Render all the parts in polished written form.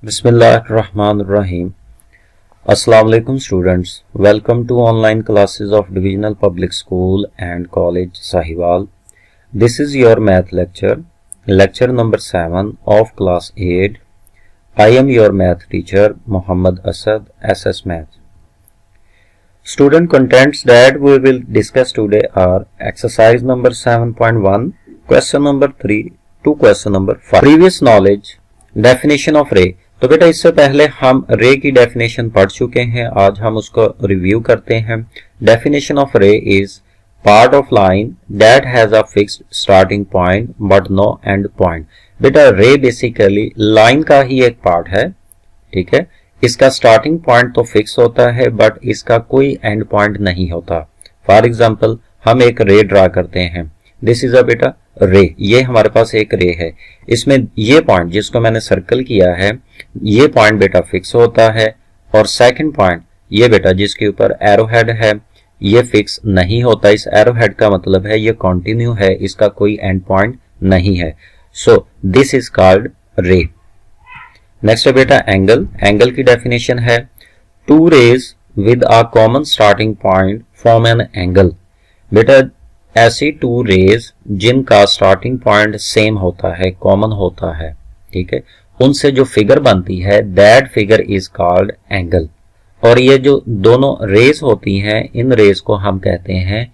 Bismillahirrahmanirrahim. Assalamu alaikum students. Welcome to online classes of Divisional Public School and College Sahiwal. This is your math lecture number 7 of class 8. I am your math teacher Muhammad Asad, SS Math. Student contents that we will discuss today are exercise number 7.1, question number 3 to question number 5. Previous knowledge, definition of ray. तो बेटा इससे पहले हम रे की definition पढ़ चुके हैं, आज हम उसको रिव्यू करते हैं। Definition of ray is part of line that has a fixed starting point but no end point. बेटा रे बेसिकली लाइन का ही एक पार्ट है, ठीक है। इसका स्टार्टिंग पॉइंट तो फिक्स होता है बट इसका कोई एंड पॉइंट नहीं होता। फॉर एग्जाम्पल हम एक रे ड्रा करते हैं, दिस इज अ बेटा रे, ये हमारे पास एक रे है। इसमें ये पॉइंट जिसको मैंने सर्कल किया है, ये पॉइंट बेटा फिक्स होता है और सेकंड पॉइंट ये बेटा जिसके ऊपर एरो हेड है ये फिक्स नहीं होता। इस एरो हेड का मतलब है ये कंटिन्यू है, इसका कोई एंड पॉइंट नहीं है। So this is called ray. Next है बेटा एंगल। एंगल की डेफिनेशन है two rays with a common starting point form an angle. बेटा ऐसी टू रेज जिनका स्टार्टिंग पॉइंट सेम होता है, कॉमन होता है, ठीक है, उनसे जो फिगर बनती है that figure is called angle. और ये जो दोनों रेज होती हैं इन रेज को हम कहते हैं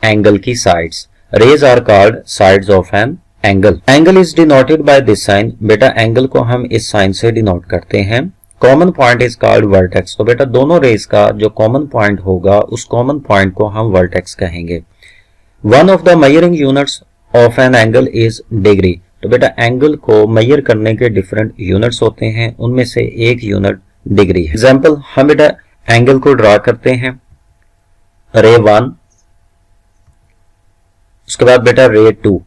एंगल की sides. Rays are called sides of an angle. Angle is denoted by this sign. बेटा एंगल को हम इस साइन से डिनोट करते हैं। Common point is called vertex. तो बेटा दोनों रेज का जो कॉमन पॉइंट होगा उस कॉमन पॉइंट को हम वर्टेक्स कहेंगे। One of the measuring units of an angle is degree. तो बेटा एंगल को मेजर करने के डिफरेंट यूनिट्स होते हैं, उनमें से एक यूनिट डिग्री है। एग्जाम्पल हम बेटा एंगल को ड्रा करते हैं, रे 1, उसके बाद बेटा रे 2।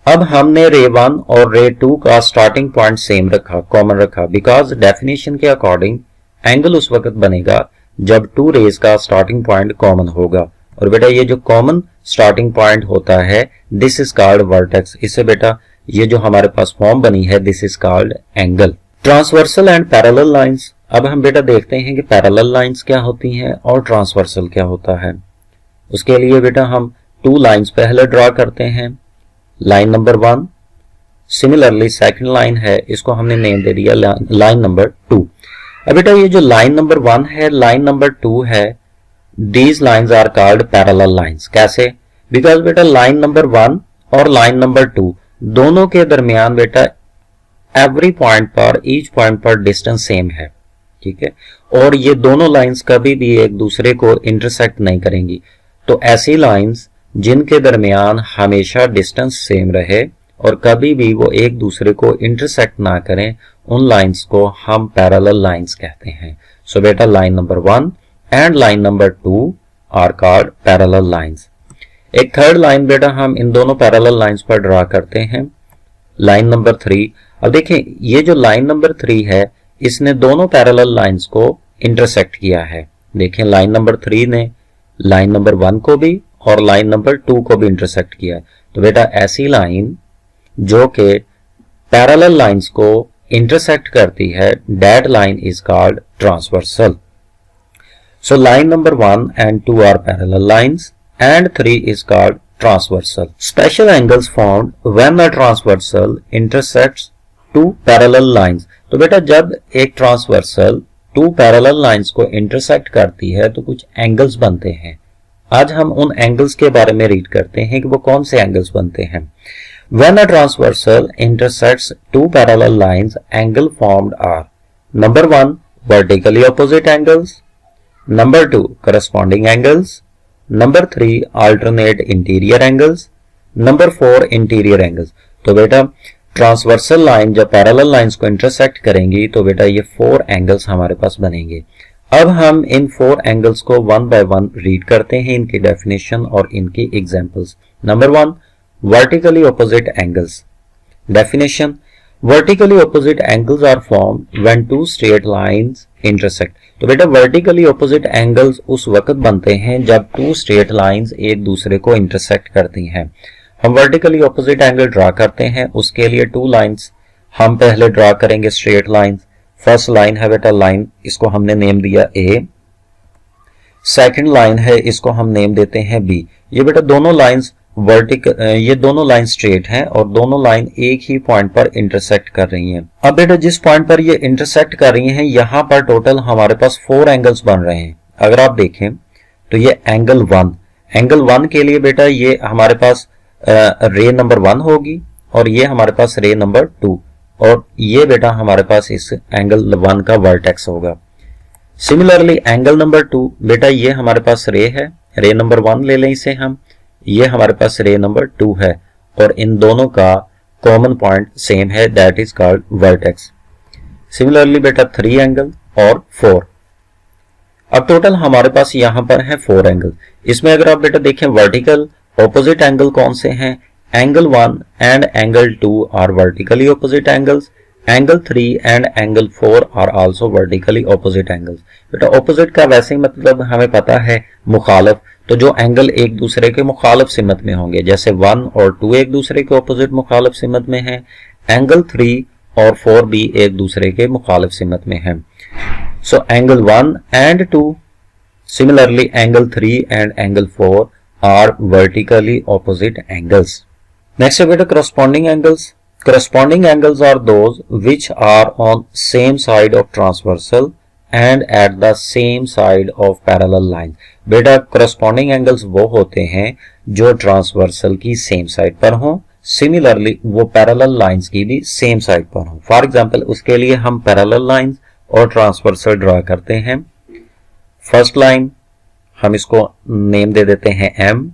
अब हमने रे 1 और रे 2 का स्टार्टिंग पॉइंट सेम रखा, कॉमन रखा, बिकॉज डेफिनेशन के अकॉर्डिंग एंगल उस वक्त बनेगा जब टू रेज का स्टार्टिंग पॉइंट कॉमन होगा। और बेटा ये जो कॉमन स्टार्टिंग पॉइंट होता है दिस इज कॉल्ड वर्टेक्स। इससे बेटा ये जो हमारे पास फॉर्म बनी है this is called angle. Transversal and parallel lines. अब हम बेटा देखते हैं कि पैरेलल लाइंस क्या होती हैं और ट्रांसवर्सल क्या होता है। उसके लिए बेटा हम टू लाइंस पहले ड्रॉ करते हैं, line number 1, similarly second line है, इसको हमने नेम दे दिया लाइन नंबर 2। अब बेटा ये जो लाइन नंबर 1 है, लाइन नंबर 2 है, these lines are called parallel lines। कैसे? बिकॉज बेटा लाइन नंबर 1 और लाइन नंबर 2 दोनों के दरमियान बेटा एवरी पॉइंट पर, ईच पॉइंट पर डिस्टेंस सेम है, ठीक है, और ये दोनों लाइंस कभी भी एक दूसरे को इंटरसेक्ट नहीं करेंगी। तो ऐसी लाइंस जिनके दरमियान हमेशा डिस्टेंस सेम रहे और कभी भी वो एक दूसरे को इंटरसेक्ट ना करें, उन लाइंस को हम पैरेलल लाइंस कहते हैं। सो बेटा line number 1 and line number 2 are called parallel lines। एक थर्ड लाइन बेटा हम इन दोनों पैरेलल लाइंस पर ड्रा करते हैं, लाइन नंबर 3। अब देखें ये जो लाइन नंबर 3 है इसने दोनों पैरेलल लाइंस को इंटरसेक्ट किया है। देखें लाइन नंबर 3 ने लाइन नंबर 1 को भी और लाइन नंबर 2 को भी इंटरसेक्ट किया है। तो बेटा ऐसी लाइन जो कि पैरेलल लाइंस को इंटरसेक्ट करती है that line is called transversal. So line number 1 and 2 are parallel lines and 3 is called transversal. Special angles formed when a transversal intersects two parallel lines। तो बेटा जब एक ट्रांसवर्सल टू पैरेलल लाइंस को intersect करती है तो कुछ angles बनते हैं। आज हम उन एंगल्स के बारे में रीड करते हैं कि वो कौन से एंगल्स बनते हैं। When a transversal intersects two parallel lines, angle formed are number 1 vertically opposite angles, number 2 corresponding angles, number 3 alternate interior angles, number 4 interior angles। तो बेटा ट्रांसवर्सल लाइन जब पैरेलल लाइंस को इंटरसेक्ट करेंगी तो बेटा ये 4 एंगल्स हमारे पास बनेंगे। अब हम इन 4 एंगल्स को वन बाय वन रीड करते हैं, इनकी डेफिनेशन और इनकी examples. Number 1 vertically opposite angles. Definition vertically opposite angles are formed when two straight lines intersect. तो बेटा वर्टिकली ऑपोजिट एंगल्स उस वक्त बनते हैं जब टू स्ट्रेट लाइंस एक दूसरे को इंटरसेक्ट करती हैं। हम वर्टिकली ऑपोजिट एंगल ड्रा करते हैं, उसके लिए टू लाइंस हम पहले ड्रा करेंगे स्ट्रेट लाइंस, फर्स्ट लाइन है बेटा लाइन, इसको हमने नेम दिया ए। सेकंड लाइन है, इसको हम नेम देते हैं बी। ये बेटा दोनों लाइंस वर्टिकल, ये दोनों लाइन स्ट्रेट हैं और दोनों लाइन एक ही पॉइंट पर इंटरसेक्ट कर रही हैं। अब बेटा जिस पॉइंट पर ये इंटरसेक्ट कर रही हैं, यहां पर टोटल हमारे पास 4 एंगल्स बन रहे हैं। अगर आप देखें तो ये एंगल 1 के लिए बेटा ये हमारे पास रे नंबर 1 होगी और ये हमारे पास रे नंबर 2, और ये बेटा हमारे पास इस एंगल 1 का वर्टेक्स होगा। सिमिलरली एंगल नंबर 2 बेटा ये हमारे पास रे है, रे नंबर 1 ले लें इसे हम, ये हमारे पास रे नंबर 2 है और इन दोनों का कॉमन पॉइंट सेम है, that is called vertex. Similarly बेटा 3 एंगल और 4। अब टोटल हमारे पास यहां पर है 4 एंगल। इसमें अगर आप बेटा देखें वर्टिकल ऑपोजिट एंगल कौन से हैं, angle 1 and angle 2 are vertically opposite angles, angle 3 and angle 4 are also vertically opposite angles. बेटा ऑपोजिट का वैसे ही मतलब हमें पता है मुखालिफ, तो जो एंगल एक दूसरे के मुखालिफ सिमत में होंगे, जैसे 1 और 2 एक दूसरे के ऑपोजिट मुखालिफ सिमत में हैं, एंगल 3 और 4 भी एक दूसरे के मुखालिफ सिमत में हैं। So angle 1 and 2, similarly angle 3 and angle 4 are vertically opposite angles. Next है बेटा corresponding angles. Corresponding angles are those which are on same side of transversal and at the same side of parallel line। बेटा corresponding angles वो होते हैं जो transversal की same side पर हों, सिमिलरली वो पैरेलल लाइंस की भी सेम साइड पर हों। फॉर एग्जांपल उसके लिए हम पैरेलल लाइंस और ट्रांसवर्सल ड्रा करते हैं। फर्स्ट लाइन हम इसको नेम दे देते हैं M,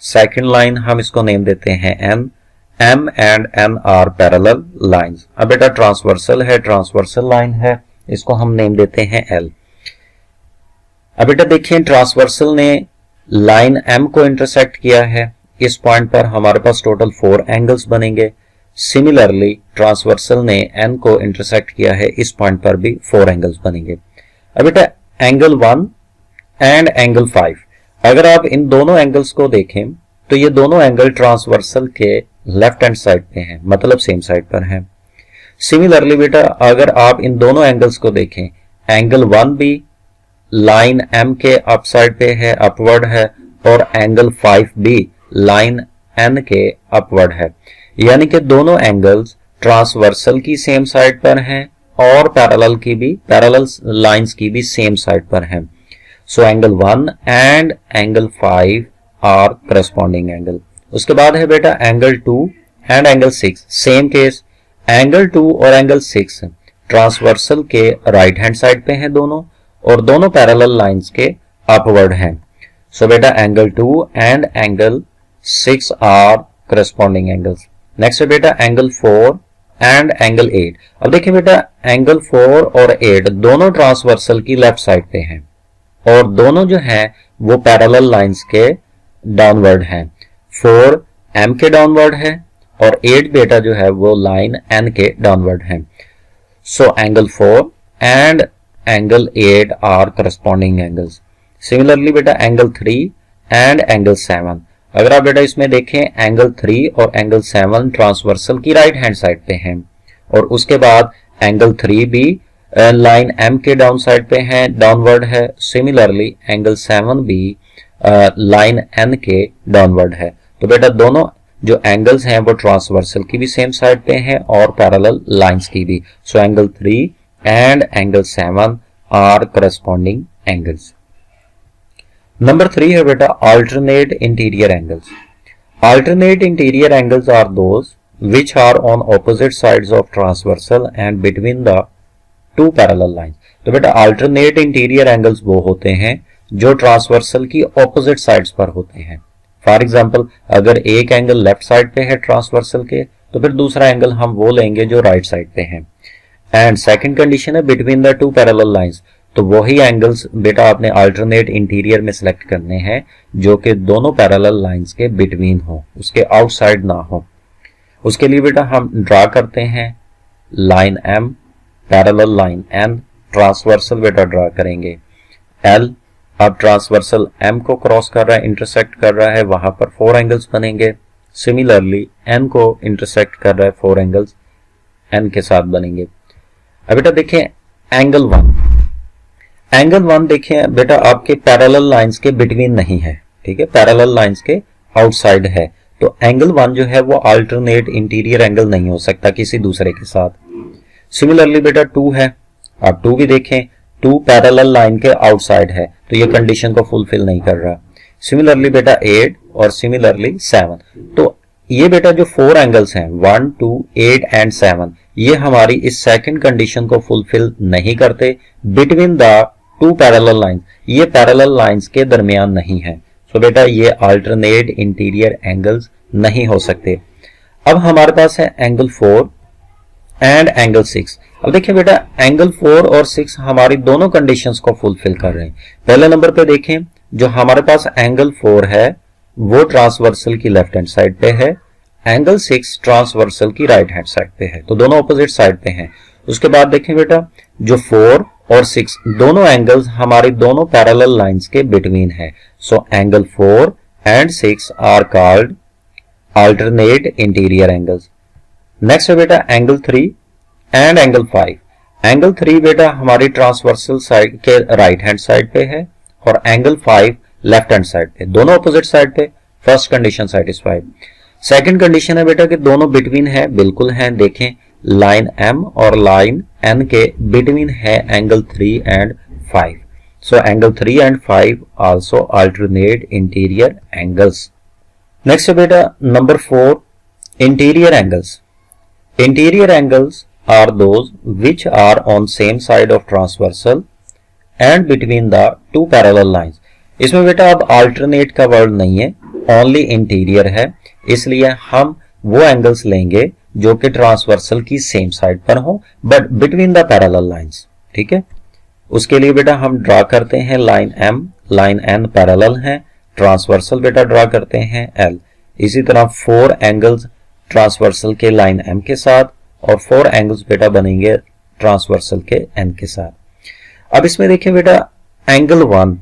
सेकेंड लाइन हम इसको नेम देते हैं N। M and N are parallel lines. अब बेटा ट्रांसवर्सल है, ट्रांसवर्सल लाइन है, इसको हम नेम देते हैं L। अब बेटा देखिए ट्रांसवर्सल ने लाइन M को इंटरसेक्ट किया है, इस पॉइंट पर हमारे पास टोटल 4 एंगल्स बनेंगे। सिमिलरली ट्रांसवर्सल ने N को इंटरसेक्ट किया है, इस पॉइंट पर भी 4 एंगल्स बनेंगे। अब बेटा एंगल 1 एंड एंगल 5, अगर आप इन दोनों एंगल्स को देखें तो ये दोनों एंगल ट्रांसवर्सल के लेफ्ट हैंड साइड पे हैं, मतलब सेम साइड पर हैं। सिमिलरली बेटा अगर आप इन दोनों एंगल्स को देखें, एंगल 1 भी लाइन M के अप साइड पे है, अपवर्ड है, और एंगल 5 भी लाइन N के अपवर्ड है, यानी कि दोनों एंगल्स ट्रांसवर्सल की सेम साइड पर हैं और पैरेलल लाइंस की भी सेम साइड पर हैं। So angle 1 and angle 5 are corresponding angle. उसके बाद है बेटा angle 2 and angle 6, same case, angle 2 और एंगल 6 ट्रांसवर्सल के राइट हैंड साइड पे हैं दोनों, और दोनों पैरेलल लाइंस के अपवर्ड हैं। सो बेटा angle 2 and angle 6 are corresponding angles. Next है बेटा एंगल 4 एंड एंगल 8। अब देखिए बेटा एंगल 4 और 8 दोनों ट्रांसवर्सल की लेफ्ट साइड पे हैं और दोनों जो हैं वो पैरेलल लाइंस के डाउनवर्ड हैं। 4 M के डाउनवर्ड है और 8 बेटा जो है वो लाइन N के डाउनवर्ड है। So angle 4 and angle 8 are corresponding angles. Similarly बेटा एंगल 3 एंड एंगल 7, अगर आप बेटा इसमें देखें एंगल 3 और एंगल 7 ट्रांसवर्सल की राइट हैंड साइड पे हैं, और उसके बाद एंगल 3 भी लाइन M के डाउन साइड पे है, डाउनवर्ड है। सिमिलरली एंगल 7 भी लाइन N के डाउनवर्ड है। तो बेटा दोनों जो एंगल्स हैं वो ट्रांसवर्सल की भी सेम साइड पे हैं और पैरेलल लाइंस की भी। So angle 3 and angle 7 are corresponding angles. Number 3 है बेटा alternate interior angles. Alternate interior angles are those which are on opposite sides of transversal and between the two parallel lines। तो बेटा alternate interior angles वो होते हैं जो transversal की opposite sides पर होते हैं। फॉर एग्जांपल अगर एक एंगल लेफ्ट साइड पे है ट्रांसवर्सल के, तो फिर दूसरा एंगल हम वो लेंगे जो राइट साइड पे है। एंड सेकंड कंडीशन है between the two parallel lines, तो वही एंगल्स बेटा आपने अल्टरनेट इंटीरियर में सिलेक्ट करने हैं जो कि दोनों पैरेलल लाइंस के बिटवीन हो, उसके आउटसाइड ना हो। उसके लिए बेटा हम ड्रा करते हैं line M, parallel line N, transversal बेटा ड्रा करेंगे L। अब ट्रांसवर्सल M को क्रॉस कर रहा है, इंटरसेक्ट कर रहा है, वहां पर 4 एंगल्स बनेंगे। सिमिलरली N को इंटरसेक्ट कर रहा है, 4 एंगल्स N के साथ बनेंगे। अब बेटा देखें एंगल 1, एंगल 1 देखें बेटा आपके पैरेलल लाइंस के बिटवीन नहीं है, ठीक है, पैरेलल लाइंस के आउटसाइड है, तो एंगल 1 जो है वो अल्टरनेट इंटीरियर एंगल नहीं हो सकता किसी दूसरे के साथ। सिमिलरली बेटा 2 है, आप 2 भी देखें, 2 पैरेलल लाइन के आउटसाइड है तो ये कंडीशन को फुलफिल नहीं कर रहा। सिमिलरली बेटा 8 और सिमिलरली 7, तो ये बेटा जो 4 एंगल्स हैं 1, 2, 8 एंड 7, ये हमारी इस सेकंड कंडीशन को फुलफिल नहीं करते बिटवीन द 2 पैरेलल लाइंस, ये पैरेलल लाइंस के दरमियान नहीं है, सो बेटा ये अल्टरनेट इंटीरियर एंगल्स नहीं हो सकते। अब हमारे पास है एंगल 4 एंड एंगल 6। अब देखिए बेटा एंगल 4 और 6 हमारी दोनों कंडीशंस को फुलफिल कर रहे हैं। पहले नंबर पे देखें, जो हमारे पास एंगल 4 है वो ट्रांसवर्सल की लेफ्ट हैंड साइड पे है, एंगल 6 ट्रांसवर्सल की राइट हैंड साइड पे है, तो दोनों ऑपोजिट साइड पे हैं। उसके बाद देखें बेटा जो 4 और 6 दोनों एंगल्स हमारी दोनों पैरेलल लाइंस के बिटवीन है, so angle 4 and 6 are called alternate interior angles. Next है बेटा एंगल 3 एंड एंगल 5। एंगल 3 बेटा हमारी ट्रांसवर्सल साइड के राइट हैंड साइड पे है और एंगल 5 लेफ्ट हैंड साइड पे, दोनों ऑपोजिट साइड पे। First condition satisfied. Second condition है बेटा कि दोनों बिटवीन है, बिल्कुल है, देखें लाइन M और लाइन N के बिटवीन है angle 3 and 5, so angle 3 and 5 also alternate interior angles. Next है बेटा number 4 interior angles. Interior angles are those which are on same side of transversal and between the two parallel lines। इसमें बेटा अब alternate का word नहीं है, only interior है, इसलिए हम वो एंगल्स लेंगे जो कि ट्रांसवर्सल की सेम साइड पर हो but between the parallel lines, ठीक है। उसके लिए बेटा हम ड्रा करते हैं line M, line N parallel है, ट्रांसवर्सल बेटा ड्रा करते हैं L। इसी तरह 4 एंगल्स ट्रांसवर्सल के लाइन M के साथ और 4 एंगल्स बेटा बनेंगे ट्रांसवर्सल के N के साथ। अब इसमें देखें बेटा एंगल 1,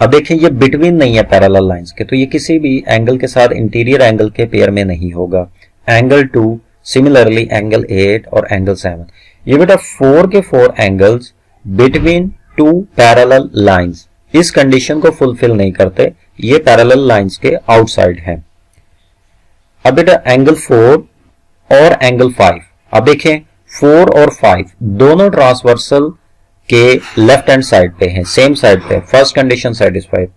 अब देखें ये बिटवीन नहीं है पैरेलल लाइंस के, तो ये किसी भी एंगल के साथ इंटीरियर एंगल के पेयर में नहीं होगा। एंगल 2, सिमिलरली एंगल 8 और एंगल 7, ये बेटा 4 के 4 एंगल्स बिटवीन 2 पैरेलल लाइंस इस कंडीशन को फुलफिल नहीं करते, ये पैरेलल लाइंस के आउटसाइड है। अब बेटा एंगल 4 और एंगल 5, अब देखें 4 और 5 दोनों ट्रांसवर्सल के लेफ्ट हैंड साइड पे हैं, सेम साइड पे। First condition satisfied.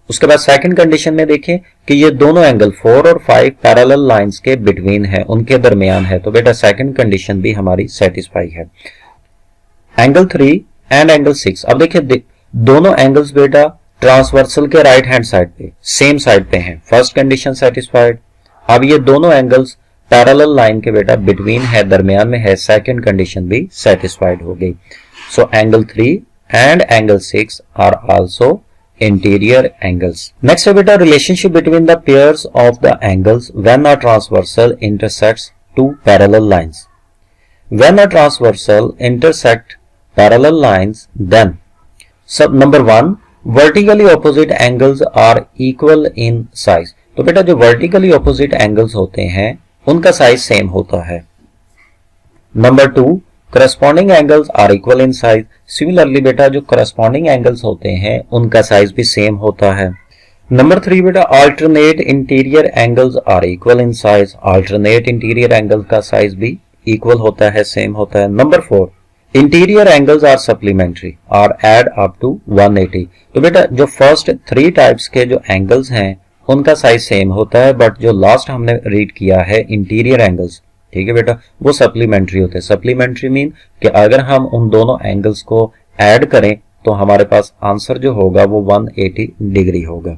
उसके बाद सेकंड कंडीशन में देखें कि ये दोनों एंगल 4 और 5 पैरेलल लाइंस के बिटवीन है, उनके दरमियान है, तो बेटा सेकंड कंडीशन भी हमारी सेटिस्फाई है। एंगल 3 एंड एंगल 6, अब देखिए दोनों एंगल्स बेटा ट्रांसवर्सल के राइट हैंड साइड पे सेम साइड पे हैं, फर्स्ट कंडीशन सेटिस्फाइड। अब ये दोनों एंगल्स पैरेलल लाइन के बेटा बिटवीन है, दरमियान में है, सेकंड कंडीशन भी सेटिस्फाइड हो गई। So angle 3 and angle 6 are also interior angles. Next है बेटा relationship between the pairs of the angles when a transversal intersects two parallel lines. When a transversal intersect parallel lines then सब number 1 vertically opposite angles are equal in size. तो बेटा जो vertically opposite angles होते हैं उनका size same होता है। Number 2 corresponding angles are equal in size. Similarly बेटा जो करस्पॉन्डिंग एंगल्स होते हैं उनका साइज भी सेम होता है। नंबर 3 बेटा alternate interior angles are equal in size. Alternate interior angle का साइज भी इक्वल होता है, सेम होता है। Number 4 interior angles are supplementary are add up to 180। तो बेटा जो फर्स्ट 3 टाइप्स के जो एंगल्स हैं उनका साइज सेम होता है, बट जो लास्ट हमने रीड किया है इंटीरियर एंगल्स, ठीक है बेटा, वो सप्लीमेंट्री होते हैं। सप्लीमेंट्री मीन कि अगर हम उन दोनों एंगल्स को ऐड करें तो हमारे पास आंसर जो होगा वो 180 डिग्री होगा।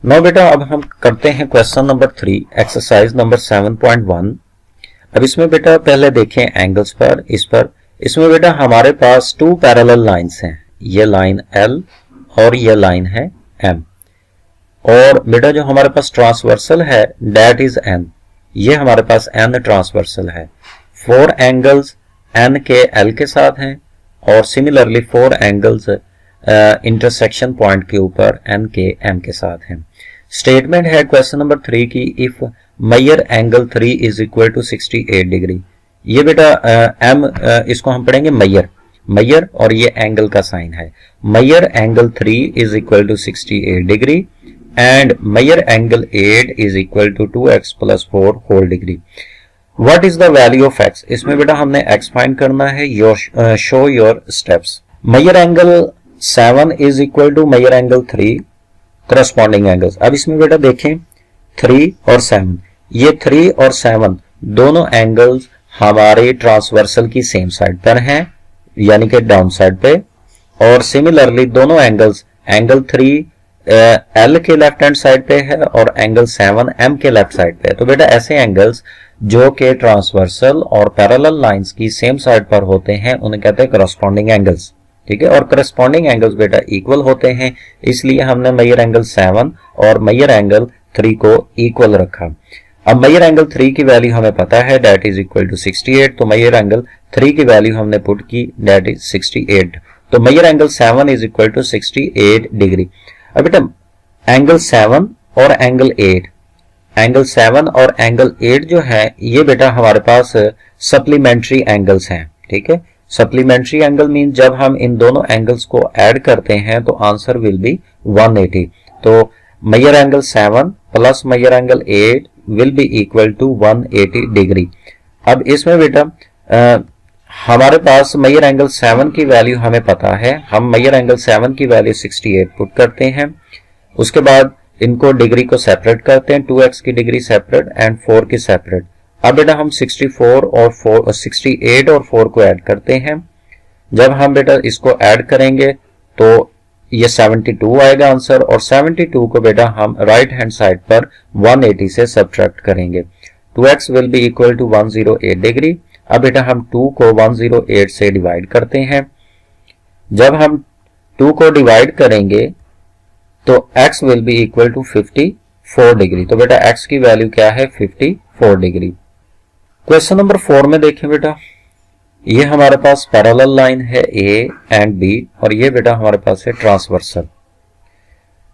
नाउ बेटा अब हम करते हैं क्वेश्चन नंबर 3 एक्सरसाइज नंबर 7.1। अब इसमें बेटा पहले देखें एंगल्स पर, इसमें बेटा हमारे पास 2 पैरेलल लाइंस हैं, ये लाइन L और ये लाइन है M, और बेटा जो हमारे पास ट्रांसवर्सल है दैट इज N, ये हमारे पास N ट्रांसवर्सल है। 4 एंगल्स N के L के साथ हैं और सिमिलरली 4 एंगल्स इंटरसेक्शन पॉइंट के ऊपर N के M के साथ हैं। स्टेटमेंट है क्वेश्चन नंबर 3 की if measure angle 3 is equal to 68 degree. ये बेटा एम इसको हम पढ़ेंगे मैयर, मैयर और ये एंगल का साइन है। Measure angle 3 is equal to 68 degree and measure angle 8 is equal to 2x plus 4 whole degree. What is the value of x? इसमें बेटा हमने x फाइंड करना है। Show your steps. Measure angle 7 is equal to measure angle 3 corresponding angles. अब इसमें बेटा देखें 3 और 7, ये 3 और 7 दोनों एंगल्स हमारे ट्रांसवर्सल की सेम साइड पर हैं, यानी कि डाउन साइड पे। और सिमिलरली दोनों एंगल्स, एंगल 3 एल के लेफ्ट हैंड साइड पे है और एंगल 7 एम के लेफ्ट साइड पे है। तो बेटा ऐसे एंगल्स जो कि ट्रांसवर्सल और पैरेलल लाइंस की सेम साइड पर होते हैं उन्हें कहते हैं करस्पॉन्डिंग एंगल्स, ठीक है। और करस्पॉन्डिंग एंगल्स बेटा इक्वल होते हैं, इसलिए हमने मैयर एंगल 7 और मैयर एंगल 3 को इक्वल रखा। अब मैयर एंगल 3 की वैल्यू हमें पता है, डेट इज इक्वल टू 68, तो मैयर एंगल 3 की वैल्यू हमने पुट की, डेट इज 68। तो measure angle 7 is equal to 68 degree. अब बेटा एंगल 7 और एंगल 8, एंगल 7 और एंगल 8 जो है ये बेटा हमारे पास सप्लीमेंट्री एंगल्स हैं, ठीक है। सप्लीमेंट्री एंगल मीन जब हम इन दोनों एंगल्स को ऐड करते हैं तो आंसर विल बी 180। तो measure angle 7 plus measure angle 8 will be equal to 180 degree. अब इसमें बेटा हमारे पास मैयर एंगल 7 की वैल्यू हमें पता है, हम मैयर एंगल 7 की वैल्यू 68 पुट करते हैं। उसके बाद इनको डिग्री को सेपरेट करते हैं, 2x की डिग्री सेपरेट एंड 4 की सेपरेट। अब बेटा हम 68 और 4 को ऐड करते हैं। जब हम बेटा इसको ऐड करेंगे तो ये 72 आएगा आंसर, और 72 को बेटा हम राइट हैंड साइड पर 180 से सब्ट्रैक्ट करेंगे। 2x will be equal to 108 degree. अब बेटा हम 2 को 108 से डिवाइड करते हैं। जब हम 2 को डिवाइड करेंगे तो x will be equal to 54 degree. तो बेटा x की वैल्यू क्या है? 54 डिग्री। क्वेश्चन नंबर 4 में देखें बेटा, ये हमारे पास पैरेलल लाइन है A एंड B और ये बेटा हमारे पास है ट्रांसवर्सल।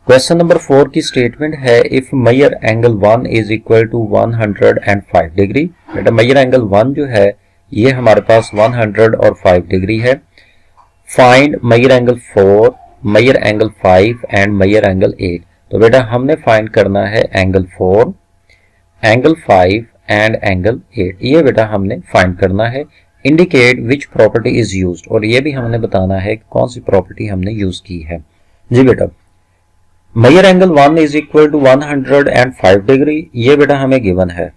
क्वेश्चन नंबर 4 की स्टेटमेंट है, if measure angle 1 is equal to 105 degree. बेटा मैयर एंगल 1 जो है ये हमारे पास 105 डिग्री है। Find measure angle 4, measure angle 5 and measure angle 8। तो बेटा हमने फाइंड करना है एंगल 4, एंगल 5 एंड एंगल 8। ये बेटा हमने फाइंड करना है। Indicate which property is used, और ये भी हमने बताना है कौन सी प्रॉपर्टी हमने यूज की है। जी बेटा measure angle 1 is equal to 105 degree, ये बेटा हमें गिवन है।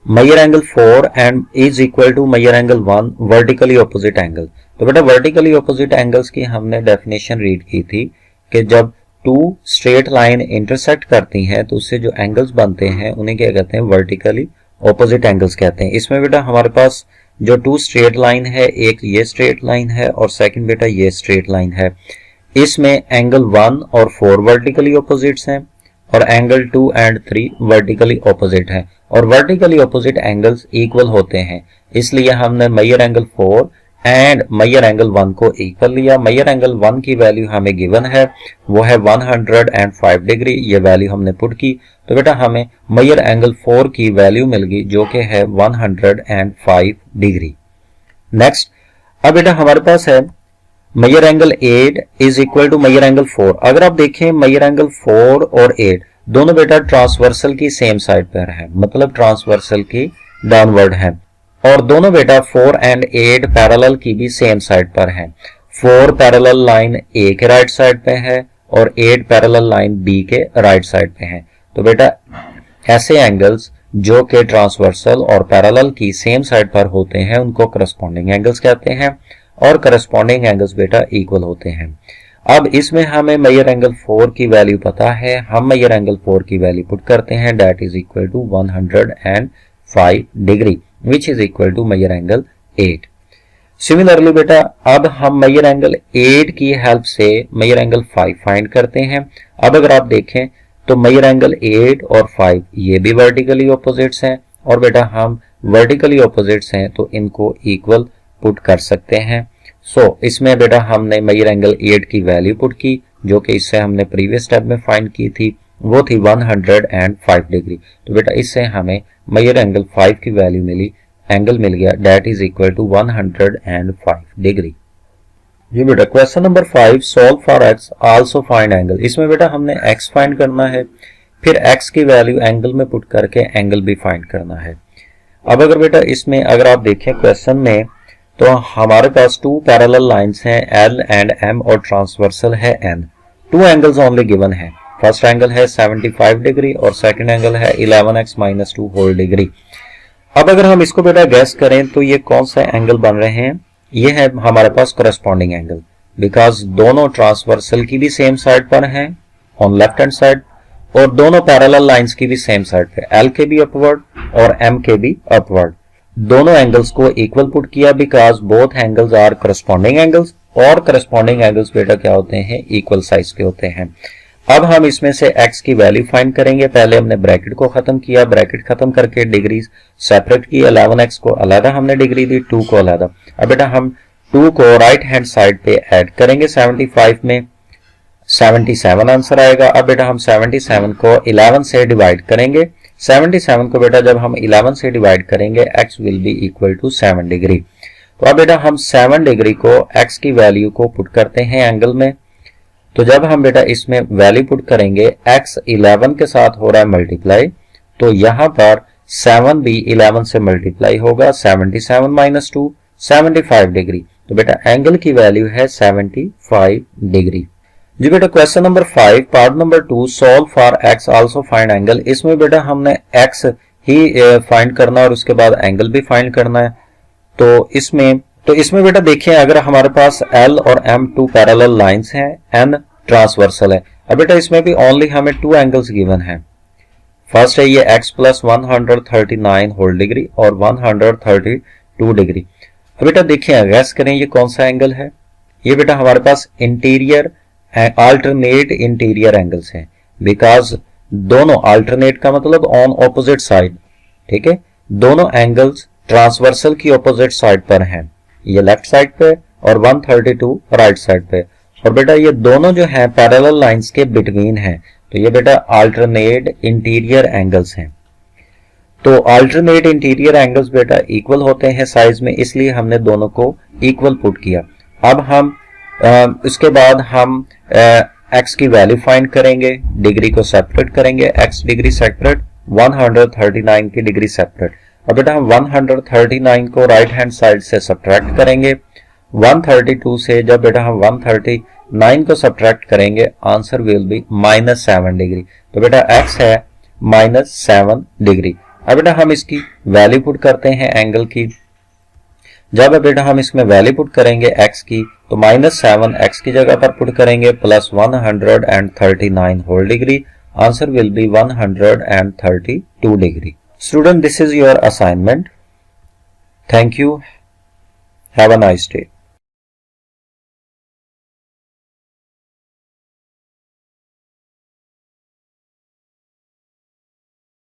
Measure angle 4 and is equal to measure angle 1 vertically opposite angle. तो बेटा वर्टिकली ऑपोजिट एंगल्स की हमने डेफिनेशन रीड की थी कि जब 2 स्ट्रेट लाइन इंटरसेक्ट करती हैं तो उससे जो एंगल्स बनते हैं उन्हें क्या कहते हैं? वर्टिकली ऑपोजिट एंगल्स कहते हैं। इसमें बेटा हमारे पास जो 2 स्ट्रेट लाइन है, एक ये स्ट्रेट लाइन है और सेकंड बेटा ये स्ट्रेट लाइन है। इसमें एंगल 1 और 4 वर्टिकली ऑपोजिट्स हैं और एंगल 2 एंड 3 वर्टिकली ऑपोजिट हैं, और वर्टिकली ऑपोजिट एंगल्स इक्वल होते हैं, इसलिए हमने Maihar angle 4 and measure angle 1 को इक्वल लिया। मैयर एंगल 1 की वैल्यू हमें गिवन है, वो है 105 डिग्री, ये वैल्यू हमने पुट की। तो बेटा हमें मैयर एंगल 4 की वैल्यू मिल गई जो कि है 105 डिग्री। नेक्स्ट, अब बेटा हमारे पास है measure angle 8 is equal to measure angle 4। अगर आप देखें मैयर एंगल 4 और 8 दोनों बेटा ट्रांसवर्सल की सेम साइड पर है, मतलब ट्रांसवर्सल की डाउनवर्ड है, और दोनों बेटा 4 एंड 8 पैरेलल की भी सेम साइड पर है। 4 पैरेलल लाइन A के राइट साइड पे है और 8 पैरेलल लाइन B के राइट साइड पे है। तो बेटा ऐसे एंगल्स जो कि ट्रांसवर्सल और पैरेलल की सेम साइड पर होते हैं उनको करस्पॉन्डिंग एंगल्स कहते हैं, और करस्पॉन्डिंग एंगल्स बेटा इक्वल होते हैं। अब इसमें हमें मैयर एंगल 4 की वैल्यू पता है, हम मैयर एंगल 4 की वैल्यू पुट करते हैं, that is equal to 105 degree which is equal to measure angle 8। सिमिलरली बेटा अब हम मैयर एंगल 8 की हेल्प से मैयर एंगल 5 फाइंड करते हैं। अब अगर आप देखें तो मैयर एंगल 8 और 5 ये भी वर्टिकली ऑपोजिट्स हैं, और बेटा हम वर्टिकली ऑपोजिट्स हैं तो इनको इक्वल पुट कर सकते हैं। सो इसमें बेटा हमने मैयर एंगल 8 की वैल्यू पुट की जो कि इससे हमने प्रीवियस स्टेप में फाइंड की थी, वो थी 105 डिग्री। तो बेटा इससे हमें मैयर एंगल 5 की वैल्यू मिली एंगल मिल गया, that is equal to 105 degree. ये बेटा question number 5, solve for x also find angle. इसमें बेटा हमने एक्स फाइंड करना है, फिर एक्स की वैल्यू एंगल में पुट करके एंगल भी फाइंड करना है। अब अगर बेटा इसमें अगर आप देखें क्वेश्चन में, तो हमारे पास टू पैरेलल लाइंस हैं एल एंड एम और ट्रांसवर्सल है N. Two angles only given है। फर्स्ट एंगल है 75 डिग्री और सेकंड एंगल है 11x-2 होल डिग्री। अब अगर हम इसको बेटा गैस करें तो ये कौन सा एंगल बन रहे हैं, ये है हमारे पास कोरेस्पॉन्डिंग एंगल, बिकॉज दोनों ट्रांसवर्सल की भी सेम साइड पर हैं ऑन लेफ्ट हैंड साइड और दोनों पैरेलल लाइंस की भी सेम साइड पे, एल के भी अपवर्ड और एम के भी अपवर्ड। दोनों एंगल्स को इक्वल पुट किया because both angles are corresponding angles, और करस्पॉन्डिंग एंगल्स बेटा क्या होते हैं, इक्वल साइज के होते हैं। अब हम इसमें से x की वैल्यू फाइंड करेंगे। पहले हमने ब्रैकेट को खत्म किया, ब्रैकेट खत्म करके डिग्री सेपरेट की, 11x को अलग हमने डिग्री दी, 2 को अलग। अब बेटा हम 2 को राइट हैंड साइड पे ऐड करेंगे 75 में, 77 आंसर आएगा। अब बेटा हम 77 को 11 से डिवाइड करेंगे। 77 को बेटा जब हम 11 से डिवाइड करेंगे x will be equal to 7 degree. तो अब बेटा हम 7 डिग्री को x की वैल्यू को पुट करते हैं एंगल में। तो जब हम बेटा इसमें वैल्यू पुट करेंगे, x 11 के साथ हो रहा है मल्टीप्लाई, तो यहां पर 7 भी 11 से मल्टीप्लाई होगा, 77 माइनस 2 75 डिग्री। तो बेटा एंगल की वैल्यू है 75 डिग्री। जी बेटा question number 5 part number 2, solve for x also find angle. इसमें बेटा हमने x ही फाइंड करना है और उसके बाद एंगल भी फाइंड करना है। तो इसमें बेटा देखिए, अगर हमारे पास L और M टू पैरेलल लाइंस हैं, N ट्रांसवर्सल है। अब बेटा इसमें भी ओनली हमें 2 एंगल्स गिवन है। फर्स्ट है ये x प्लस 139 होल डिग्री और 132 डिग्री। अब बेटा देखिए, गैस करें ये कौन सा एंगल है। ये बेटा हमारे पास इंटीरियर अल्टरनेट इंटीरियर एंगल्स हैं, बिकॉज दोनों अल्टरनेट का मतलब ऑन ऑपोजिट साइड, ठीक है। दोनों एंगल्स ट्रांसवर्सल की ऑपोजिट साइड पर हैं, ये लेफ्ट साइड पे और 132 राइट साइड पे। और बेटा ये दोनों जो हैं पैरेलल लाइंस के बिटवीन हैं, तो ये बेटा अल्टरनेट इंटीरियर एंगल्स हैं। तो अल्टरनेट इंटीरियर एंगल्स बेटा इक्वल होते हैं साइज में, इसलिए हमने दोनों को इक्वल पुट किया। अब हम उसके बाद हम x की वैल्यू फाइंड करेंगे, डिग्री को सेपरेट करेंगे, x डिग्री सेपरेट, 139 की डिग्री सेपरेट। अब बेटा हम 139 को राइट हैंड साइड से सब्ट्रैक्ट करेंगे 132 से। जब बेटा हम 139 को सब्ट्रैक्ट करेंगे, आंसर विल बी -7 डिग्री। तो बेटा x है -7 डिग्री। अब बेटा हम इसकी वैल्यू पुट करते हैं एंगल की। जब बेटा हम इसमें वैल्यू पुट करेंगे x की, तो -7 x की जगह पर पुट करेंगे plus 139 whole degree, answer will be 132 degree. Student, this is your assignment. Thank you. Have a nice day.